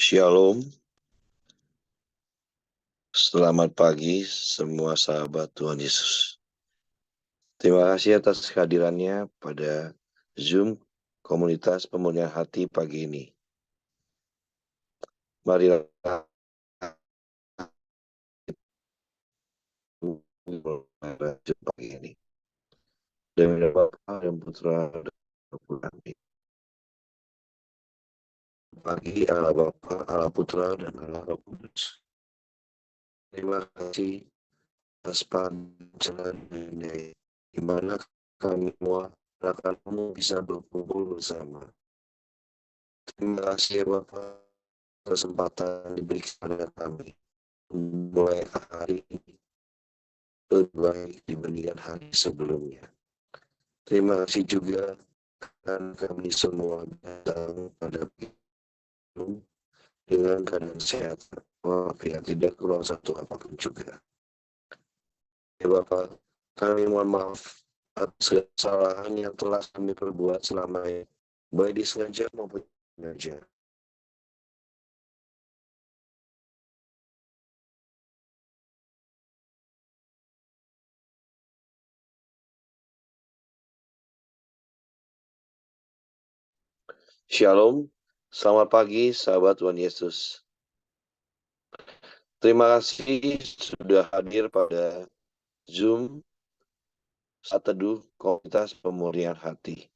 Shalom, selamat pagi semua sahabat Tuhan Yesus. Terima kasih atas kehadirannya pada Zoom Komunitas Pemulihan Hati pagi ini. Marilah Zoom pagi ini. Demi Bapa dan Putra dan Roh Kudus. Pagi Allah Bapa, Allah Putra dan Allah Roh Kudus. Terima kasih atas pancaran ini, di mana kami semua akan bisa berkumpul bersama. Terima kasih ya Bapak, kesempatan diberikan kepada kami mulai hari ini lebih baik dibandingkan hari sebelumnya. Terima kasih juga karena kami semua datang pada pintu dengan keadaan sehat, walafiat, tidak kurang satu apapun juga. Ya Bapak, kami mohon maaf atas kesalahan yang telah kami perbuat selama ini, baik disengaja maupun sengaja. Shalom, selamat pagi sahabat Tuhan Yesus. Terima kasih sudah hadir pada Zoom Saat Teduh Komunitas Pemulihan Hati.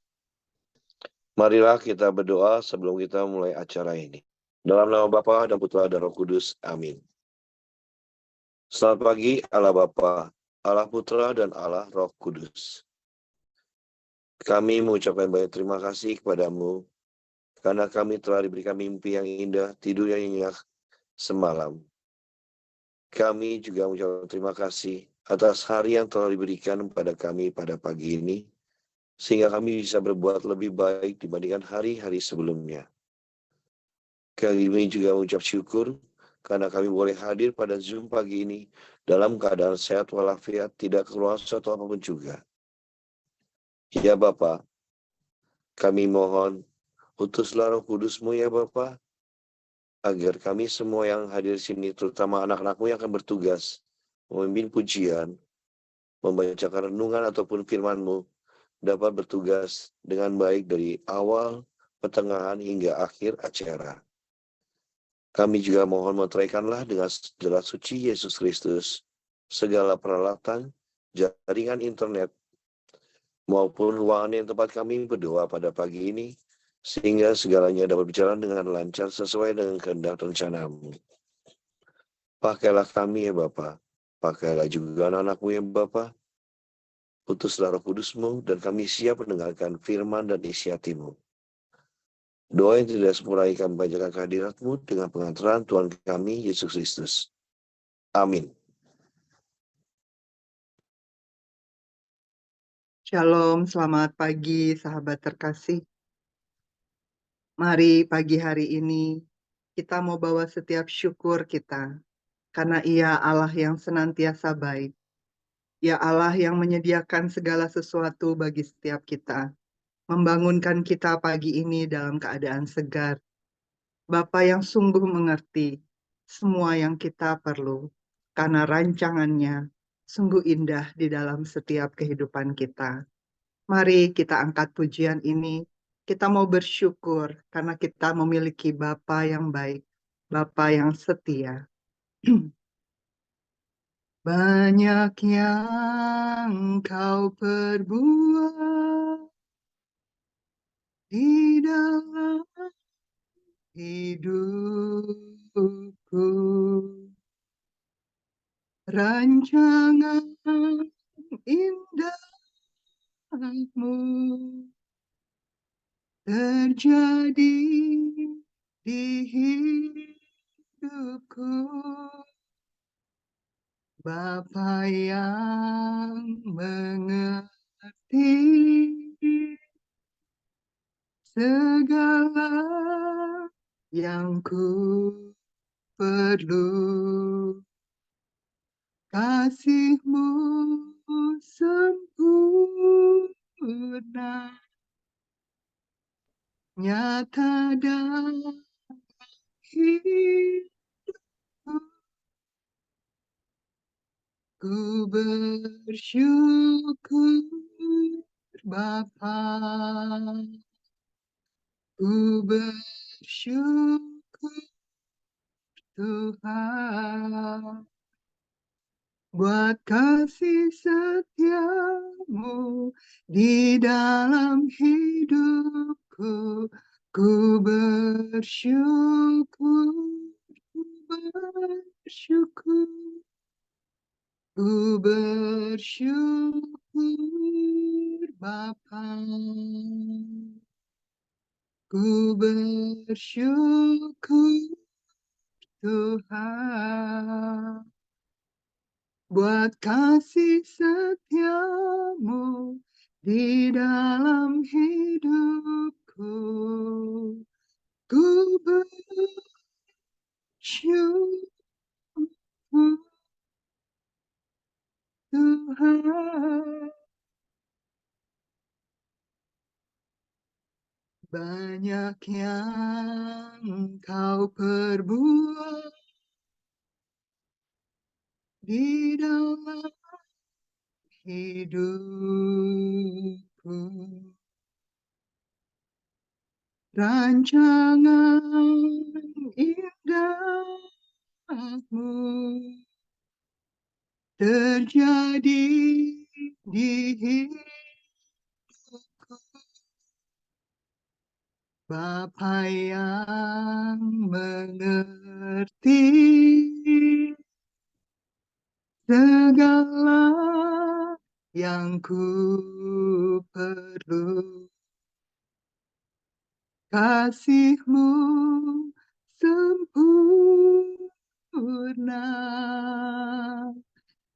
Marilah kita berdoa sebelum kita mulai acara ini. Dalam nama Bapa dan Putra dan Roh Kudus. Amin. Selamat pagi Allah Bapa, Allah Putra dan Allah Roh Kudus. Kami mengucapkan banyak terima kasih kepadamu karena kami telah diberikan mimpi yang indah, tidur yang nyenyak semalam. Kami juga mengucapkan terima kasih atas hari yang telah diberikan kepada kami pada pagi ini, sehingga kami bisa berbuat lebih baik dibandingkan hari-hari sebelumnya. Kami juga mengucap syukur karena kami boleh hadir pada Zoom pagi ini dalam keadaan sehat walafiat, tidak keluar suatu apapun juga. Ya Bapa, kami mohon utuslah Roh Kudus-Mu ya Bapa, agar kami semua yang hadir di sini, terutama anak-anak-Mu yang akan bertugas memimpin pujian, membacakan renungan ataupun firman-Mu, dapat bertugas dengan baik dari awal, pertengahan, hingga akhir acara. Kami juga mohon meteraikanlah dengan darah suci Yesus Kristus segala peralatan, jaringan internet, maupun ruangan yang tempat kami berdoa pada pagi ini, sehingga segalanya dapat berjalan dengan lancar sesuai dengan kehendak rencana-Mu. Pakailah kami ya Bapa, pakailah juga anak-anak-Mu ya Bapa, utuslah Roh Kudus-Mu, dan kami siap mendengarkan firman dan isi hati-Mu. Doa yang tidak sempurna kami panjatkan kehadirat-Mu dengan pengantaran Tuhan kami, Yesus Kristus. Amin. Shalom, selamat pagi sahabat terkasih. Mari pagi hari ini kita mau bawa setiap syukur kita, karena Ia Allah yang senantiasa baik. Ia Allah yang menyediakan segala sesuatu bagi setiap kita, membangunkan kita pagi ini dalam keadaan segar. Bapa yang sungguh mengerti semua yang kita perlu, karena rancangannya sungguh indah di dalam setiap kehidupan kita. Mari kita angkat pujian ini. Kita mau bersyukur karena kita memiliki Bapa yang baik, Bapa yang setia. Banyak yang kau perbuat di dalam hidupku. Rancangan indahmu terjadi di hidupku. Bapa yang mengerti segala yang ku perlu, kasih-Mu sempurna, nyata dan hidupku. Ku bersyukur Bapa, ku bersyukur Tuhan, buat kasih setiamu di dalam hidupku. Ku bersyukur, ku bersyukur, ku bersyukur Bapa, ku bersyukur Tuhan, buat kasih setiamu di dalam hidupku. Ku bersyukur Tuhan, banyak yang kau perbuat di dalam hidupku. Rancangan indahmu terjadi di hidupku. Bapa yang mengerti segala yang ku perlu, kasih-Mu sempurna,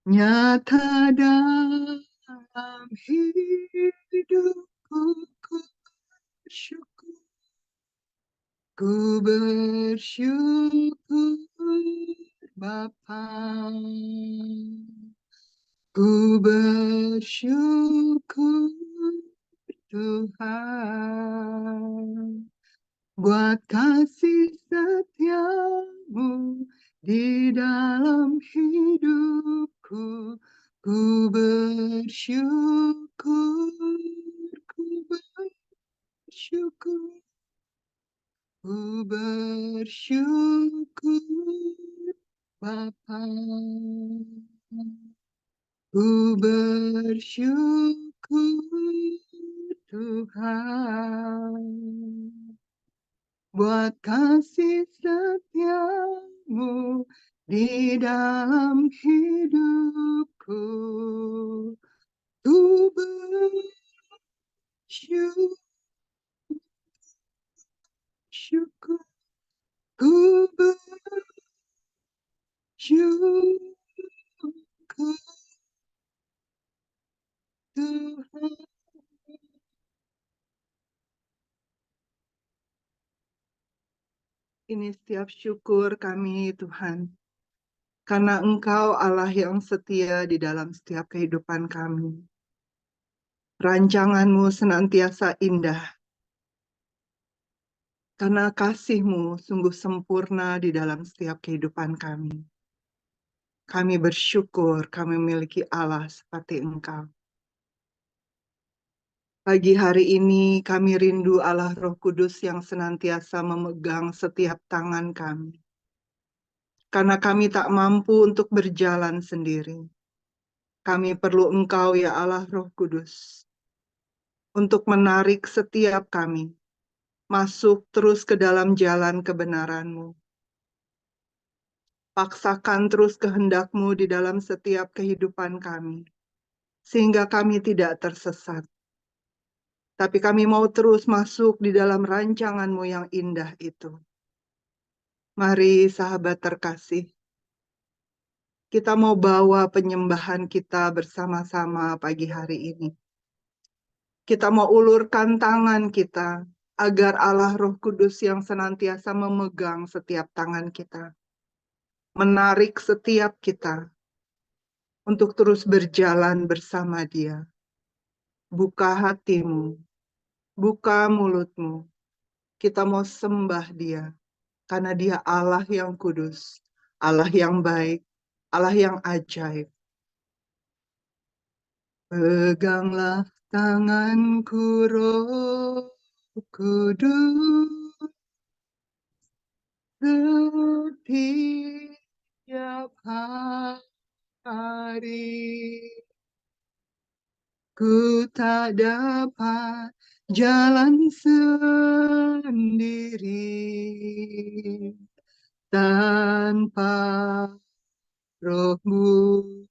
nyata dalam hidupku. Ku bersyukur, ku bersyukur Bapa, ku bersyukur Tuhan, buat kasih setiamu di dalam hidupku. Ku bersyukur, ku bersyukur, ku bersyukur Bapa, ku bersyukur Tuhan, buat kasih setiamu di dalam hidupku. Ku bersyukur, ku bersyukur Tuhan. Ini setiap syukur kami Tuhan, karena Engkau Allah yang setia di dalam setiap kehidupan kami. Rancangan-Mu senantiasa indah, karena kasih-Mu sungguh sempurna di dalam setiap kehidupan kami. Kami bersyukur kami memiliki Allah seperti Engkau. Pagi hari ini kami rindu Allah Roh Kudus yang senantiasa memegang setiap tangan kami. Karena kami tak mampu untuk berjalan sendiri. Kami perlu Engkau ya Allah Roh Kudus, untuk menarik setiap kami masuk terus ke dalam jalan kebenaran-Mu. Paksakan terus kehendak-Mu di dalam setiap kehidupan kami, sehingga kami tidak tersesat. Tapi kami mau terus masuk di dalam rancangan-Mu yang indah itu. Mari sahabat terkasih, kita mau bawa penyembahan kita bersama-sama pagi hari ini. Kita mau ulurkan tangan kita, agar Allah Roh Kudus yang senantiasa memegang setiap tangan kita, menarik setiap kita untuk terus berjalan bersama Dia. Buka hatimu, buka mulutmu, kita mau sembah Dia, karena Dia Allah yang kudus, Allah yang baik, Allah yang ajaib. Peganglah tanganku, Roh Kudus, setiap hari. Ku tak dapat jalan sendiri tanpa Roh-Mu.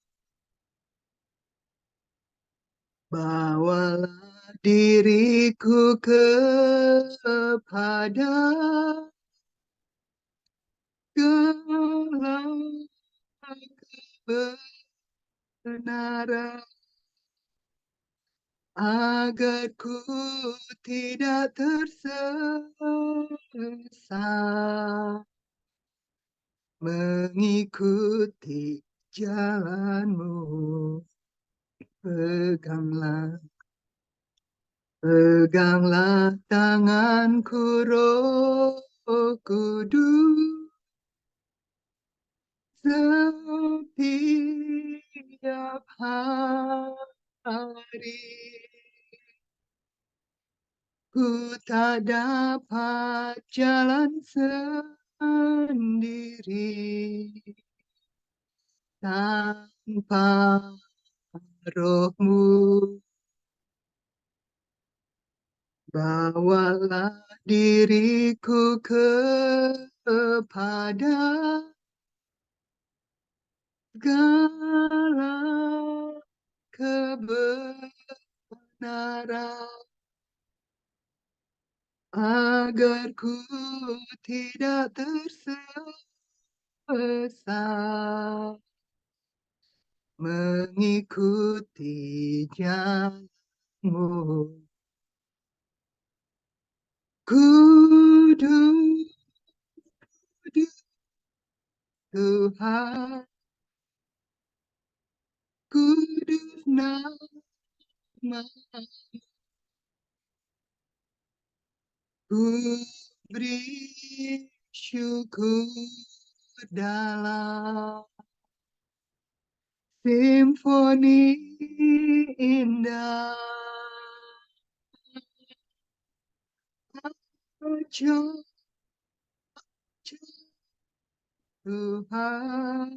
Bawalah diriku kepada segala kebenaran, agar ku tidak tersesat mengikuti jalan-Mu. Peganglah tanganku, Roh Kudus, setiap hari. Ku tak dapat jalan sendiri tanpa Roh-Mu. Bawalah diriku kepada segala kebenaran, agar ku tidak tersesat mengikuti jalan-Mu. Kudus, kudus Tuhan, kudus nama, ku beri syukur dalam simfoni indah. Ajaib Tuhan,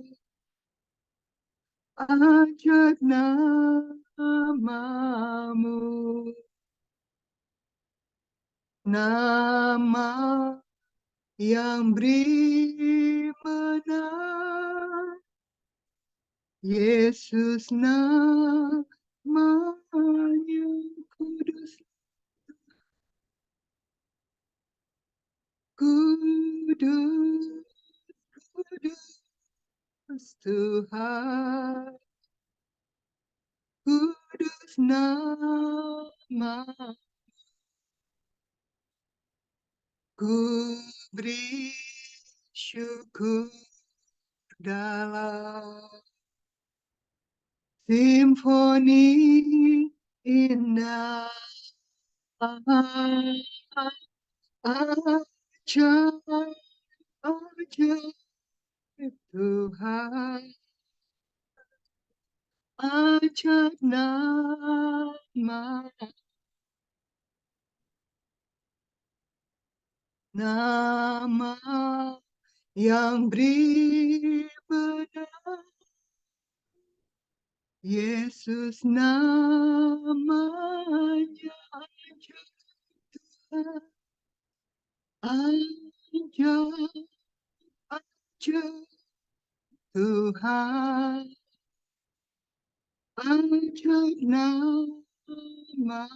ajaib nama-Mu, nama yang beri menang. Yesus namanya kudus, kudus, kudus Tuhan, kudus nama, ku beri syukur dalam simfoni indah. Ajaib, ajaib Tuhan, ajaib nama yang beri benar. Yesus namanya ajaib Tuhan, ajaib, ajaib Tuhan, ajaib nama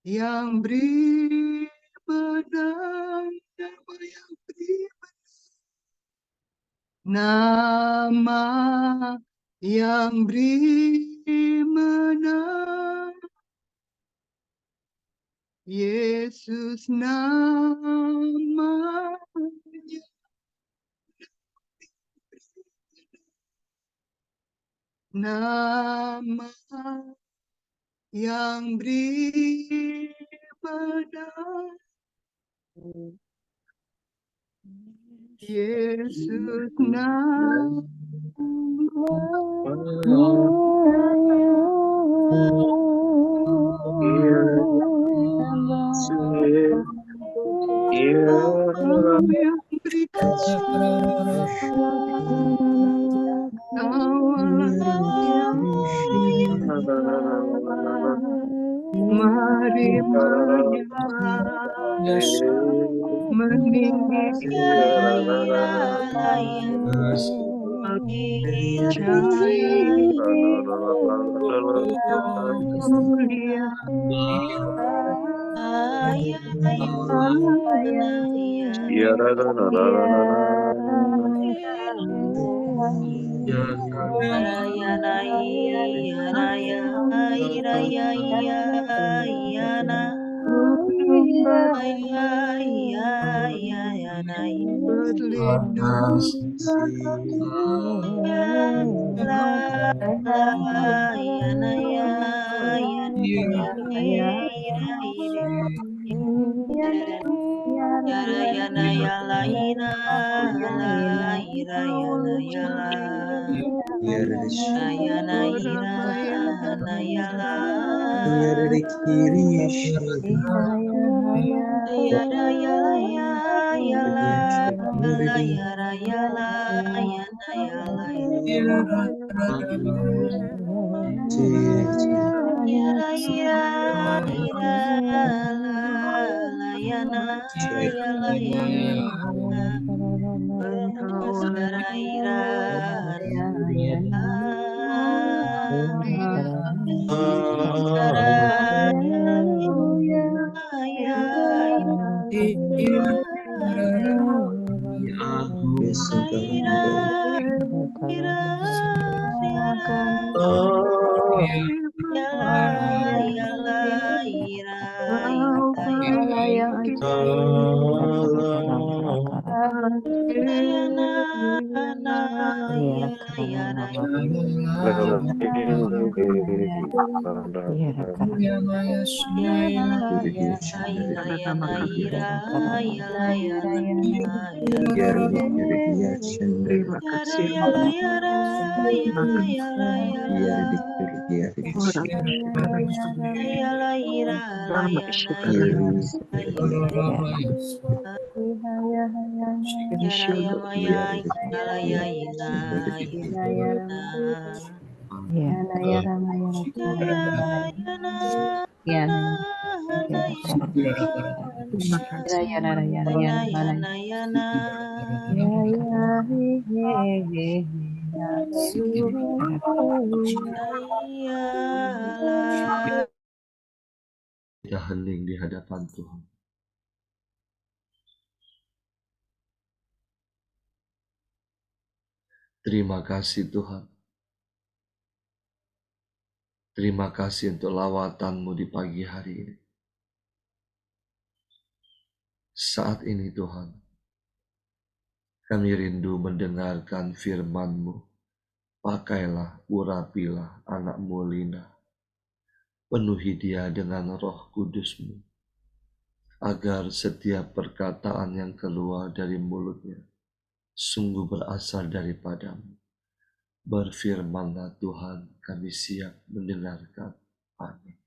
yang beri benar, nama yang beri nama yang beri menang. Yesus namanya, nama yang beri benar. Yesus nama yang beri mari menyembah meninggikan mulia berlindung Engkau terima kasih terima Kita hening di hadapan Tuhan. Terima kasih Tuhan. Terima kasih untuk lawatan-Mu di pagi hari ini. Saat ini Tuhan, kami rindu mendengarkan firman-Mu. Pakailah, urapilah anak-Mu Lina. Penuhi dia dengan Roh Kudus-Mu, agar setiap perkataan yang keluar dari mulutnya sungguh berasal daripada-Mu. Berfirmanlah Tuhan, kami siap mendengarkan. Amin.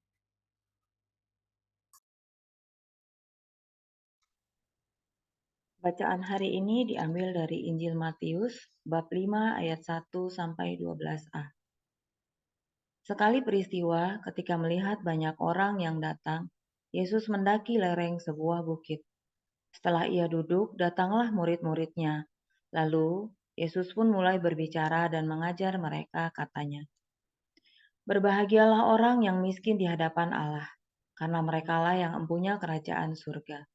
Bacaan hari ini diambil dari Injil Matius bab 5 ayat 1 sampai 12a. Sekali peristiwa ketika melihat banyak orang yang datang, Yesus mendaki lereng sebuah bukit. Setelah ia duduk, datanglah murid-muridnya. Lalu Yesus pun mulai berbicara dan mengajar mereka, katanya, "Berbahagialah orang yang miskin di hadapan Allah, karena merekalah yang empunya kerajaan surga.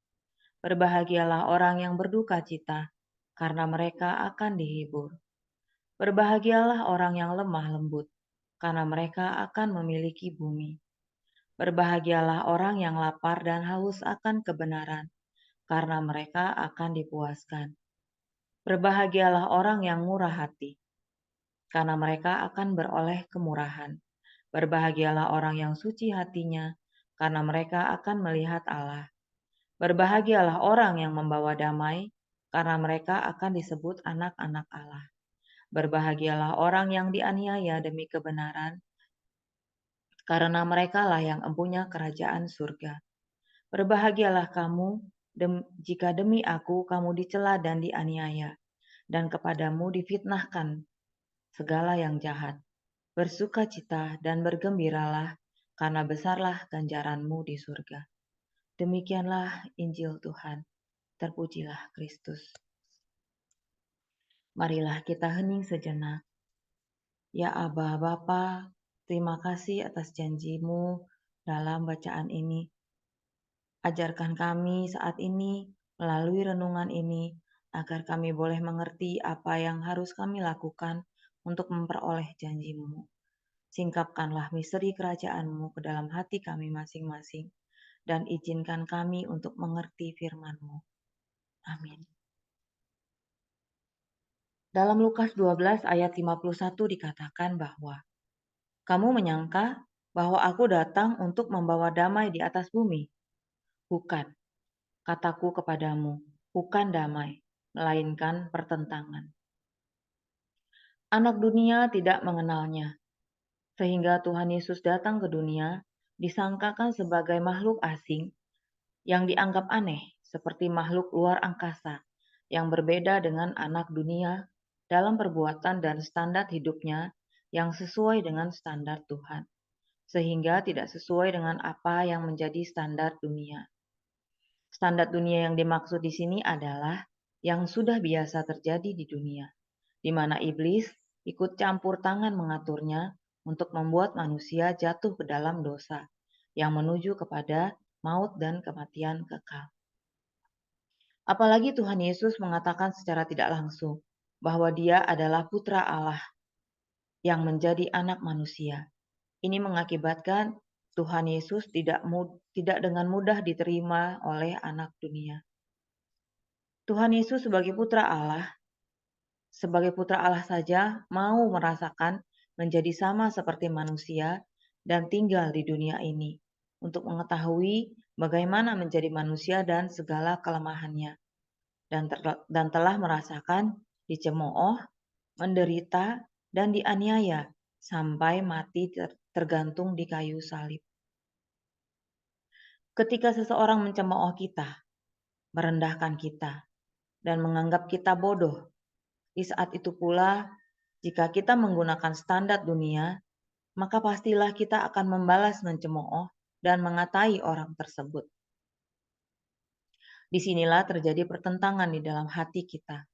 Berbahagialah orang yang berduka cita, karena mereka akan dihibur. Berbahagialah orang yang lemah lembut, karena mereka akan memiliki bumi. Berbahagialah orang yang lapar dan haus akan kebenaran, karena mereka akan dipuaskan. Berbahagialah orang yang murah hati, karena mereka akan beroleh kemurahan. Berbahagialah orang yang suci hatinya, karena mereka akan melihat Allah. Berbahagialah orang yang membawa damai, karena mereka akan disebut anak-anak Allah. Berbahagialah orang yang dianiaya demi kebenaran, karena merekalah yang empunya kerajaan surga. Berbahagialah kamu jika demi aku kamu dicela dan dianiaya, dan kepadamu difitnahkan segala yang jahat. Bersukacita dan bergembiralah, karena besarlah ganjaranmu di surga. Demikianlah Injil Tuhan. Terpujilah Kristus. Marilah kita hening sejenak. Ya Aba Bapa, terima kasih atas janji-Mu dalam bacaan ini. Ajarkan kami saat ini melalui renungan ini agar kami boleh mengerti apa yang harus kami lakukan untuk memperoleh janji-Mu. Singkapkanlah misteri kerajaan-Mu ke dalam hati kami masing-masing dan izinkan kami untuk mengerti firman-Mu. Amin. Dalam Lukas 12 ayat 51 dikatakan bahwa kamu menyangka bahwa aku datang untuk membawa damai di atas bumi. Bukan, kataku kepadamu, bukan damai, melainkan pertentangan. Anak dunia tidak mengenalnya, sehingga Tuhan Yesus datang ke dunia disangkakan sebagai makhluk asing yang dianggap aneh, seperti makhluk luar angkasa yang berbeda dengan anak dunia dalam perbuatan dan standar hidupnya yang sesuai dengan standar Tuhan, sehingga tidak sesuai dengan apa yang menjadi standar dunia. Standar dunia yang dimaksud di sini adalah yang sudah biasa terjadi di dunia, di mana iblis ikut campur tangan mengaturnya untuk membuat manusia jatuh ke dalam dosa, yang menuju kepada maut dan kematian kekal. Apalagi Tuhan Yesus mengatakan secara tidak langsung bahwa Dia adalah Putra Allah yang menjadi anak manusia. Ini mengakibatkan Tuhan Yesus tidak dengan mudah diterima oleh anak dunia. Tuhan Yesus sebagai Putra Allah saja mau merasakan menjadi sama seperti manusia dan tinggal di dunia ini untuk mengetahui bagaimana menjadi manusia dan segala kelemahannya. Dan telah merasakan dicemooh, menderita, dan dianiaya sampai mati tergantung di kayu salib. Ketika seseorang mencemooh kita, merendahkan kita, dan menganggap kita bodoh, di saat itu pula, jika kita menggunakan standar dunia, maka pastilah kita akan membalas mencemooh dan mengatai orang tersebut. Disinilah terjadi pertentangan di dalam hati kita.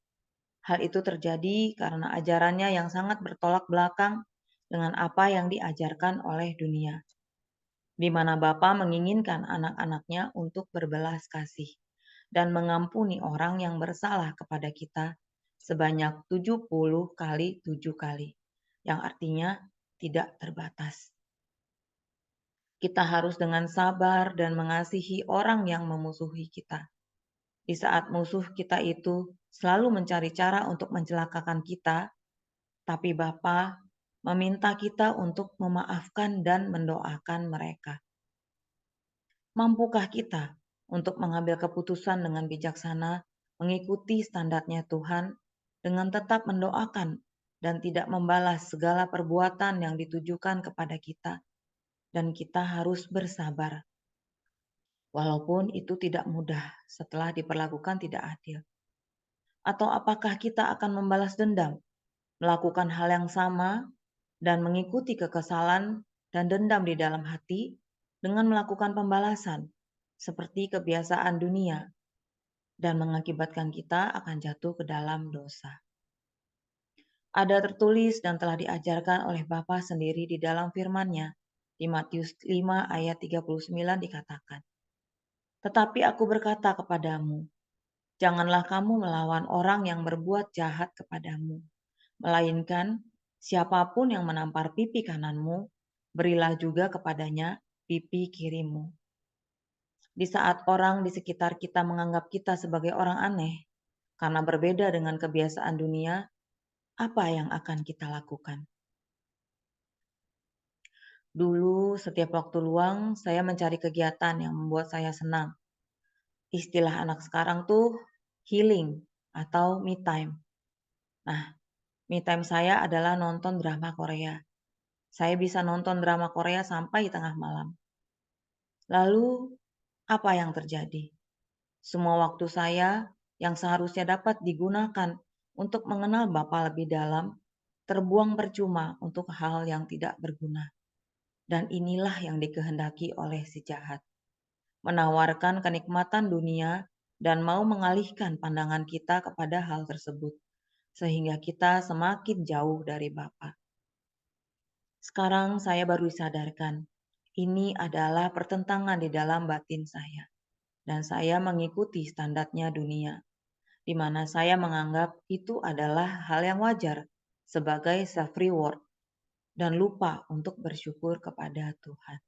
Hal itu terjadi karena ajarannya yang sangat bertolak belakang dengan apa yang diajarkan oleh dunia, di mana Bapa menginginkan anak-anaknya untuk berbelas kasih dan mengampuni orang yang bersalah kepada kita sebanyak 70 kali 7 kali, yang artinya tidak terbatas. Kita harus dengan sabar dan mengasihi orang yang memusuhi kita. Di saat musuh kita itu selalu mencari cara untuk mencelakakan kita, tapi Bapa meminta kita untuk memaafkan dan mendoakan mereka. Mampukah kita untuk mengambil keputusan dengan bijaksana, mengikuti standarnya Tuhan, dengan tetap mendoakan dan tidak membalas segala perbuatan yang ditujukan kepada kita, dan kita harus bersabar. Walaupun itu tidak mudah setelah diperlakukan tidak adil. Atau apakah kita akan membalas dendam, melakukan hal yang sama, dan mengikuti kekesalan dan dendam di dalam hati dengan melakukan pembalasan, seperti kebiasaan dunia, dan mengakibatkan kita akan jatuh ke dalam dosa. Ada tertulis dan telah diajarkan oleh Bapa sendiri di dalam firman-Nya. Di Matius 5 ayat 39 dikatakan, "Tetapi aku berkata kepadamu, janganlah kamu melawan orang yang berbuat jahat kepadamu, melainkan siapapun yang menampar pipi kananmu, berilah juga kepadanya pipi kirimu." Di saat orang di sekitar kita menganggap kita sebagai orang aneh, karena berbeda dengan kebiasaan dunia, apa yang akan kita lakukan? Dulu, setiap waktu luang, saya mencari kegiatan yang membuat saya senang. Istilah anak sekarang tuh healing atau me time. Nah, me time saya adalah nonton drama Korea. Saya bisa nonton drama Korea sampai tengah malam. Lalu, apa yang terjadi? Semua waktu saya yang seharusnya dapat digunakan untuk mengenal Bapa lebih dalam, terbuang percuma untuk hal yang tidak berguna. Dan inilah yang dikehendaki oleh si jahat, menawarkan kenikmatan dunia dan mau mengalihkan pandangan kita kepada hal tersebut, sehingga kita semakin jauh dari Bapa. Sekarang saya baru disadarkan, ini adalah pertentangan di dalam batin saya, dan saya mengikuti standarnya dunia, di mana saya menganggap itu adalah hal yang wajar sebagai self-reward, dan lupa untuk bersyukur kepada Tuhan.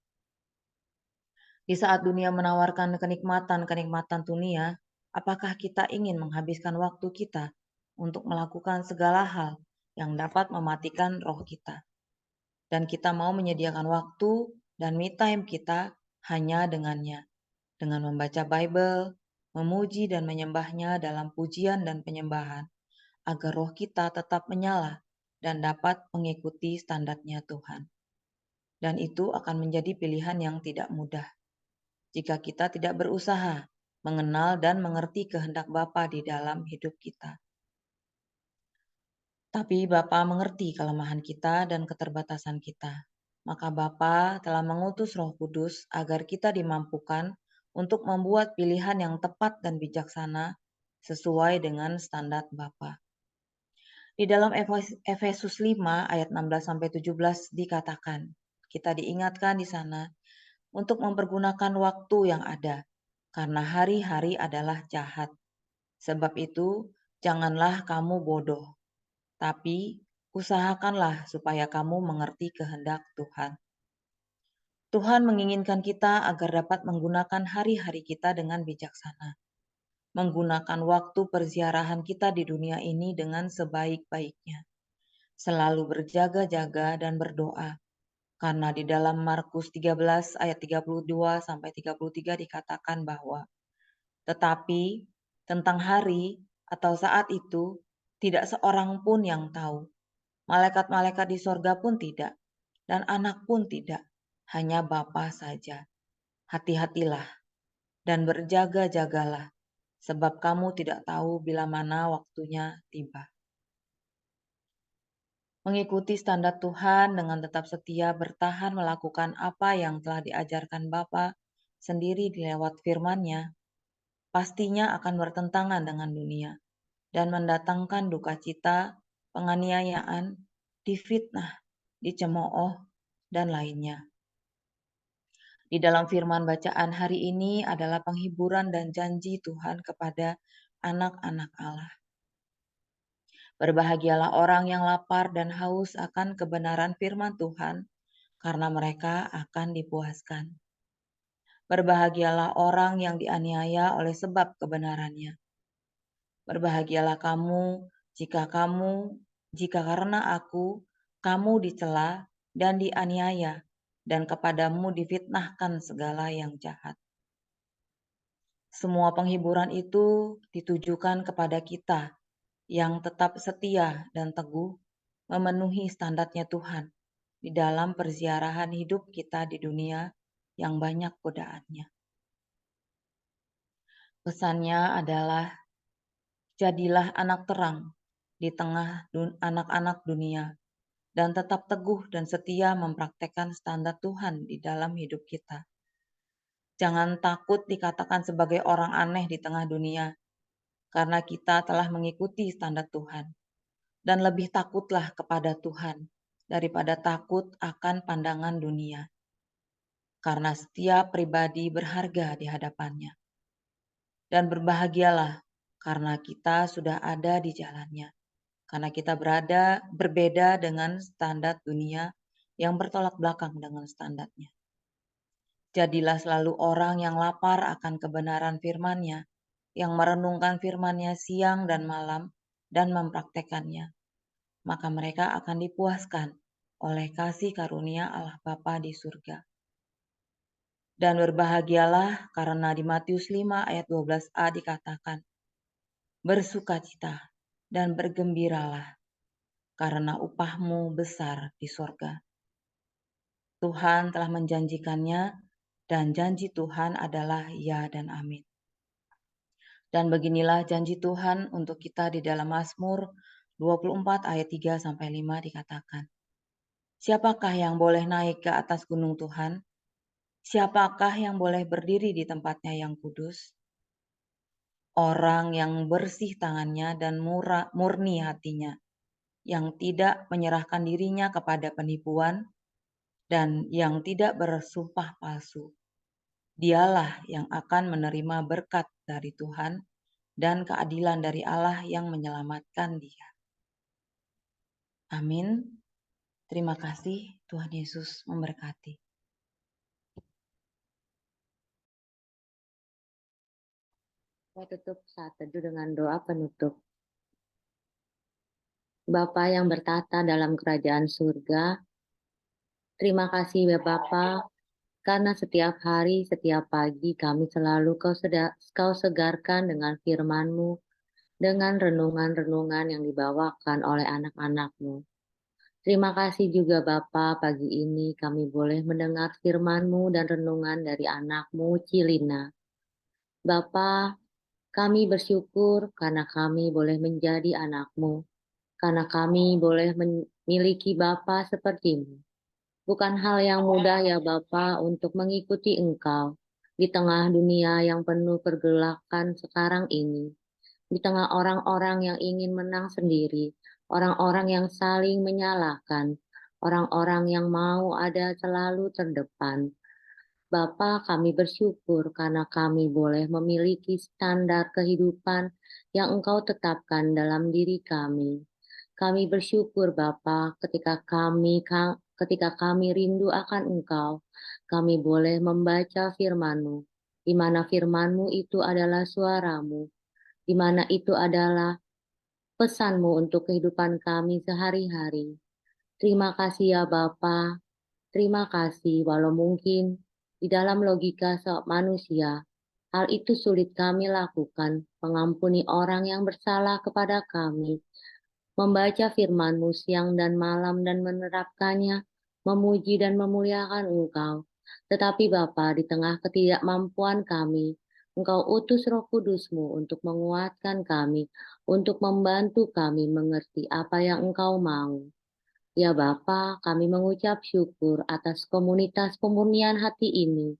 Di saat dunia menawarkan kenikmatan-kenikmatan dunia, apakah kita ingin menghabiskan waktu kita untuk melakukan segala hal yang dapat mematikan roh kita? Dan kita mau menyediakan waktu dan me time kita hanya dengannya, dengan membaca Bible, memuji dan menyembahnya dalam pujian dan penyembahan, agar roh kita tetap menyala dan dapat mengikuti standarnya Tuhan. Dan itu akan menjadi pilihan yang tidak mudah jika kita tidak berusaha mengenal dan mengerti kehendak Bapa di dalam hidup kita. Tapi Bapa mengerti kelemahan kita dan keterbatasan kita. Maka Bapa telah mengutus Roh Kudus agar kita dimampukan untuk membuat pilihan yang tepat dan bijaksana sesuai dengan standar Bapa. Di dalam Efesus 5 ayat 16-17 dikatakan, kita diingatkan di sana untuk mempergunakan waktu yang ada, karena hari-hari adalah jahat. Sebab itu, janganlah kamu bodoh, tapi usahakanlah supaya kamu mengerti kehendak Tuhan. Tuhan menginginkan kita agar dapat menggunakan hari-hari kita dengan bijaksana, menggunakan waktu perziarahan kita di dunia ini dengan sebaik-baiknya, selalu berjaga-jaga dan berdoa. Karena di dalam Markus 13 ayat 32-33 dikatakan bahwa, tetapi tentang hari atau saat itu tidak seorang pun yang tahu. Malaikat-malaikat di sorga pun tidak, dan anak pun tidak, hanya Bapa saja. Hati-hatilah dan berjaga-jagalah, sebab kamu tidak tahu bila mana waktunya tiba. Mengikuti standar Tuhan dengan tetap setia bertahan melakukan apa yang telah diajarkan Bapa sendiri lewat firman-Nya, pastinya akan bertentangan dengan dunia dan mendatangkan duka cita, penganiayaan, difitnah, dicemooh, dan lainnya. Di dalam firman bacaan hari ini adalah penghiburan dan janji Tuhan kepada anak-anak Allah. Berbahagialah orang yang lapar dan haus akan kebenaran firman Tuhan, karena mereka akan dipuaskan. Berbahagialah orang yang dianiaya oleh sebab kebenarannya. Berbahagialah kamu jika karena aku, kamu dicela dan dianiaya, dan kepadamu difitnahkan segala yang jahat. Semua penghiburan itu ditujukan kepada kita yang tetap setia dan teguh memenuhi standarnya Tuhan di dalam perziarahan hidup kita di dunia yang banyak godaannya. Pesannya adalah, jadilah anak terang di tengah anak-anak dunia dan tetap teguh dan setia mempraktekkan standar Tuhan di dalam hidup kita. Jangan takut dikatakan sebagai orang aneh di tengah dunia, karena kita telah mengikuti standar Tuhan. Dan lebih takutlah kepada Tuhan daripada takut akan pandangan dunia. Karena setiap pribadi berharga di hadapannya. Dan berbahagialah karena kita sudah ada di jalannya. Karena kita berbeda dengan standar dunia yang bertolak belakang dengan standarnya. Jadilah selalu orang yang lapar akan kebenaran firman-Nya, yang merenungkan firman-Nya siang dan malam dan mempraktekannya. Maka mereka akan dipuaskan oleh kasih karunia Allah Bapa di surga. Dan berbahagialah karena di Matius 5 ayat 12a dikatakan, bersukacita dan bergembiralah karena upahmu besar di sorga. Tuhan telah menjanjikannya dan janji Tuhan adalah ya dan amin. Dan beginilah janji Tuhan untuk kita di dalam Mazmur 24 ayat 3-5 dikatakan, siapakah yang boleh naik ke atas gunung Tuhan? Siapakah yang boleh berdiri di tempatnya yang kudus? Orang yang bersih tangannya dan murni hatinya, yang tidak menyerahkan dirinya kepada penipuan dan yang tidak bersumpah palsu. Dialah yang akan menerima berkat dari Tuhan dan keadilan dari Allah yang menyelamatkan dia. Amin. Terima kasih, Tuhan Yesus memberkati. Saya tutup saat teduh dengan doa penutup. Bapa yang bertata dalam kerajaan surga, terima kasih ya Bapa, karena setiap hari, setiap pagi kami selalu Kau segarkan dengan firman-Mu, dengan renungan-renungan yang dibawakan oleh anak-anak-Mu. Terima kasih juga Bapa, pagi ini kami boleh mendengar firman-Mu dan renungan dari anak-Mu Cilina. Bapa, kami bersyukur karena kami boleh menjadi anak-Mu, karena kami boleh memiliki Bapa seperti-Mu. Bukan hal yang mudah ya Bapa untuk mengikuti Engkau di tengah dunia yang penuh pergolakan sekarang ini, di tengah orang-orang yang ingin menang sendiri, orang-orang yang saling menyalahkan, orang-orang yang mau ada selalu terdepan. Bapa, kami bersyukur karena kami boleh memiliki standar kehidupan yang Engkau tetapkan dalam diri kami. Kami bersyukur Bapa ketika kami rindu akan Engkau, kami boleh membaca firman-Mu, di mana firman-Mu itu adalah suara-Mu, di mana itu adalah pesan-Mu untuk kehidupan kami sehari-hari. Terima kasih ya Bapa, terima kasih walau mungkin di dalam logika manusia, hal itu sulit kami lakukan, mengampuni orang yang bersalah kepada kami, membaca firman-Mu siang dan malam dan menerapkannya, memuji dan memuliakan Engkau. Tetapi Bapa, di tengah ketidakmampuan kami, Engkau utus Roh Kudus-Mu untuk menguatkan kami, untuk membantu kami mengerti apa yang Engkau mau. Ya Bapa, kami mengucap syukur atas komunitas pemurnian hati ini,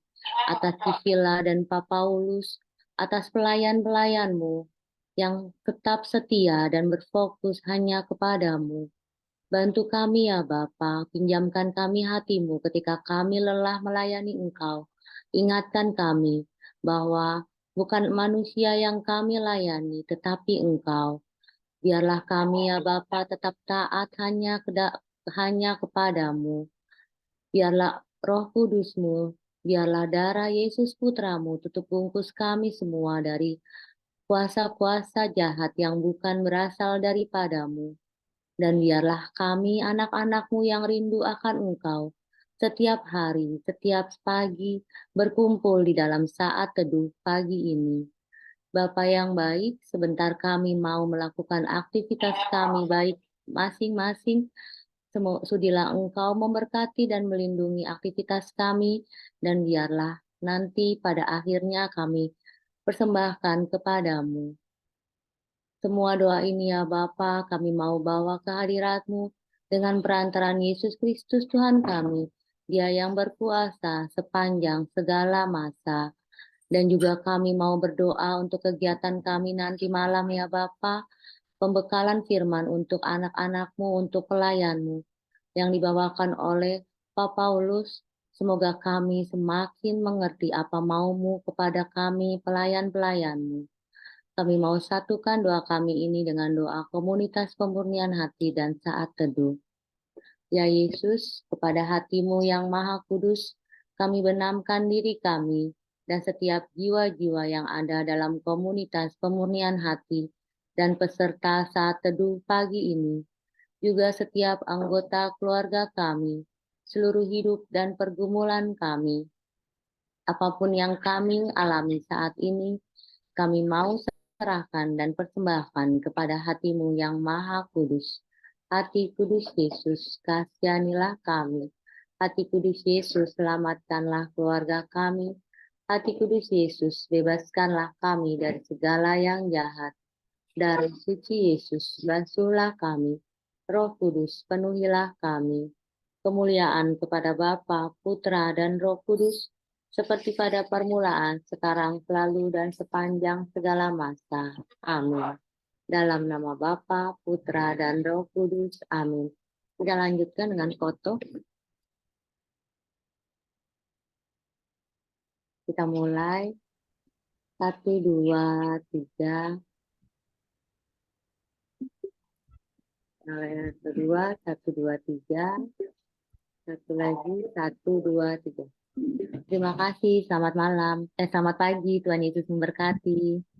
atas Sivila dan Pak Paulus, atas pelayan-pelayan-Mu yang tetap setia dan berfokus hanya kepadamu. Bantu kami ya Bapa, pinjamkan kami hati-Mu ketika kami lelah melayani Engkau. Ingatkan kami bahwa bukan manusia yang kami layani, tetapi Engkau. Biarlah kami ya Bapa tetap taat hanya kepadamu. Biarlah Roh Kudus-Mu, biarlah darah Yesus Putra-Mu tutup bungkus kami semua dari kuasa-kuasa jahat yang bukan berasal daripadamu. Dan biarlah kami anak-anak-Mu yang rindu akan Engkau, setiap hari, setiap pagi, berkumpul di dalam saat teduh pagi ini. Bapa yang baik, sebentar kami mau melakukan aktivitas kami baik masing-masing. Sudilah Engkau memberkati dan melindungi aktivitas kami, dan biarlah nanti pada akhirnya kami persembahkan kepadamu. Semua doa ini ya Bapa, kami mau bawa ke hadirat-Mu dengan perantaraan Yesus Kristus Tuhan kami, Dia yang berkuasa sepanjang segala masa. Dan juga kami mau berdoa untuk kegiatan kami nanti malam ya Bapa, pembekalan firman untuk anak-anak-Mu, untuk pelayan-Mu yang dibawakan oleh Pak Paulus. Semoga kami semakin mengerti apa mau-Mu kepada kami pelayan-pelayan-Mu. Kami mau satukan doa kami ini dengan doa komunitas pemurnian hati dan saat teduh. Ya Yesus, kepada hati-Mu yang maha kudus, kami benamkan diri kami dan setiap jiwa-jiwa yang ada dalam komunitas pemurnian hati dan peserta saat teduh pagi ini. juga setiap anggota keluarga kami, seluruh hidup dan pergumulan kami. Apapun yang kami alami saat ini, kami mau serahkan dan persembahkan kepada hati-Mu yang Maha Kudus. Hati Kudus Yesus, kasihanilah kami. Hati Kudus Yesus, selamatkanlah keluarga kami. Hati Kudus Yesus, bebaskanlah kami dari segala yang jahat. Darah suci Yesus, basuhlah kami. Roh Kudus, penuhilah kami. Kemuliaan kepada Bapa, Putra, dan Roh Kudus, seperti pada permulaan, sekarang, selalu, dan sepanjang segala masa. Amin. Dalam nama Bapa, Putra, dan Roh Kudus. Amin. Kita lanjutkan dengan foto. Kita mulai. 1, 2, 3. Yang kedua, 1, 2, 3. Satu lagi, 1, 2, 3. Terima kasih. Selamat malam. Selamat pagi. Tuhan Yesus memberkati.